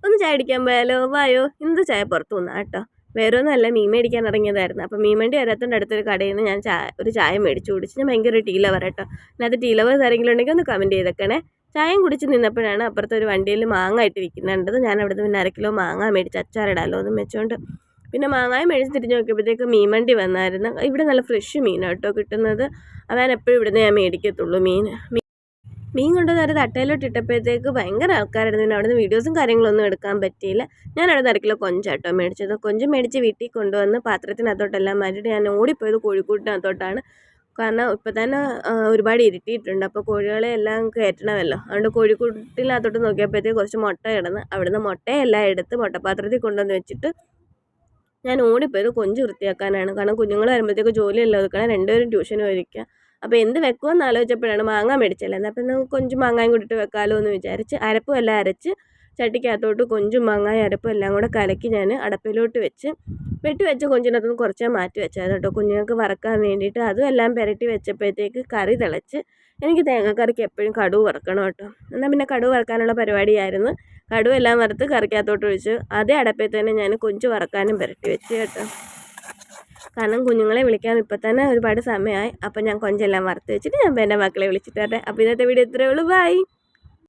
ഒന്ന് ചായ അടിക്കാൻ പോയാലോ? വായോ. ഇന്ന് ചായ പുറത്തു നിന്നാ കേട്ടോ. വേറെ ഒന്നുമല്ല, മീൻ മേടിക്കാൻ ഇറങ്ങിയതായിരുന്നു. അപ്പോൾ മീൻ വണ്ടി വരാത്തതിൻ്റെ അടുത്തൊരു കടയിൽ നിന്ന് ഞാൻ ഒരു ചായ മേടിച്ചു കുടിച്ച്. ഞാൻ ഭയങ്കര ടീ ലവർ കേട്ടോ. അതിനകത്ത് ടീ ലവേഴ്സ് ആരെങ്കിലും ഉണ്ടെങ്കിൽ ഒന്ന് കമൻറ്റ് ചെയ്തേക്കണേ. ചായയും കുടിച്ച് നിന്നപ്പോഴാണ് അപ്പുറത്തെ ഒരു വണ്ടിയിൽ മാങ്ങ ആയിട്ട് വിൽക്കുന്നുണ്ടത്. ഞാൻ അവിടുന്ന് പിന്നെ 1 കിലോ മാങ്ങ മേടിച്ച് അച്ചാറിടാമല്ലോ എന്നും വെച്ചോണ്ട് പിന്നെ മാങ്ങായും മേടിച്ച് തിരിഞ്ഞ് നോക്കിയപ്പോഴത്തേക്ക് മീൻ വണ്ടി വന്നായിരുന്നു. ഇവിടെ നല്ല ഫ്രഷ് മീനാണ് കേട്ടോ കിട്ടുന്നത്. ഞാൻ എപ്പോഴും ഇവിടുന്ന് ഞാൻ മേടിക്കത്തുള്ളൂ മീൻ കൊണ്ടുവന്ന് ഒരു തട്ടയിലോട്ട് ഇട്ടപ്പോഴത്തേക്ക് ഭയങ്കര ആൾക്കാരായിരുന്നു. പിന്നെ അവിടുന്ന് വീഡിയോസും കാര്യങ്ങളൊന്നും എടുക്കാൻ പറ്റിയില്ല. ഞാൻ അവിടെ 1 കിലോ കൊഞ്ചാട്ടോ മേടിച്ചത്. കൊഞ്ച് മേടിച്ച് വീട്ടിൽ കൊണ്ടുവന്ന് പാത്രത്തിനകത്തോട്ടെല്ലാം മാറ്റിയിട്ട് ഞാൻ ഓടിപ്പോയത് കോഴിക്കൂട്ടിനകത്തോട്ടാണ്. കാരണം ഇപ്പം തന്നെ ഒരുപാട് ഇരുട്ടിയിട്ടുണ്ട്. അപ്പോൾ കോഴികളെ എല്ലാം കയറ്റണമല്ലോ. അതുകൊണ്ട് കോഴിക്കൂട്ടിനകത്തോട്ട് നോക്കിയപ്പോഴത്തേക്ക് കുറച്ച് മുട്ട കിടന്ന് അവിടുന്ന് മുട്ടയെല്ലാം എടുത്ത് മുട്ടപ്പാത്രത്തിൽ കൊണ്ടുവന്ന് വെച്ചിട്ട് ഞാൻ ഓടിപ്പോയത് കൊഞ്ച് വൃത്തിയാക്കാനാണ്. കാരണം കുഞ്ഞുങ്ങൾ വരുമ്പോഴത്തേക്ക് ജോലിയെല്ലാം ഒതുക്കണം. 2 പേരും ട്യൂഷന് പോയിരിക്കുക. അപ്പോൾ എന്ത് വെക്കുമെന്ന് ആലോചിച്ചപ്പോഴാണ് മാങ്ങ മേടിച്ചല്ലേ, എന്നാൽ പിന്നെ കൊഞ്ചും മാങ്ങായും കൂടിയിട്ട് വെക്കാമല്ലോ എന്ന് വിചാരിച്ച് അരപ്പും എല്ലാം അരച്ച് ചട്ടിക്കകത്തോട്ട് കൊഞ്ചും മാങ്ങായും അരപ്പും എല്ലാം കൂടെ കലക്കി ഞാൻ അടപ്പിലോട്ട് വെച്ച് വെച്ച കൊഞ്ചിനകത്തുനിന്ന് കുറച്ചേ മാറ്റി വെച്ചാൽ കേട്ടോ കുഞ്ഞുങ്ങൾക്ക് വറക്കാൻ വേണ്ടിയിട്ട്. അതും എല്ലാം പുരട്ടി വെച്ചപ്പോഴത്തേക്ക് കറി തിളച്ച്. എനിക്ക് തേങ്ങാക്കറിക്ക് എപ്പോഴും കടുക് വറക്കണം കേട്ടോ. എന്നാൽ പിന്നെ കടുക് വറക്കാനുള്ള പരിപാടിയായിരുന്നു. കടുക് എല്ലാം വറുത്ത് കറിക്കകത്തോട്ട് ഒഴിച്ച് അതേ അടപ്പിൽ തന്നെ ഞാൻ കൊഞ്ച് വറക്കാനും പുരട്ടി വെച്ച് കേട്ടോ. കാരണം കുഞ്ഞുങ്ങളെ വിളിക്കാൻ ഇപ്പം തന്നെ ഒരുപാട് സമയമായി. അപ്പം ഞാൻ കൊഞ്ചെല്ലാം വറുത്ത് വെച്ചിട്ട് ഞാൻ എൻ്റെ മക്കളെ വിളിച്ചിട്ട് വരട്ടെ. അപ്പോൾ ഇന്നത്തെ വീഡിയോ ഇത്രയേ ഉള്ളൂ. ബൈ.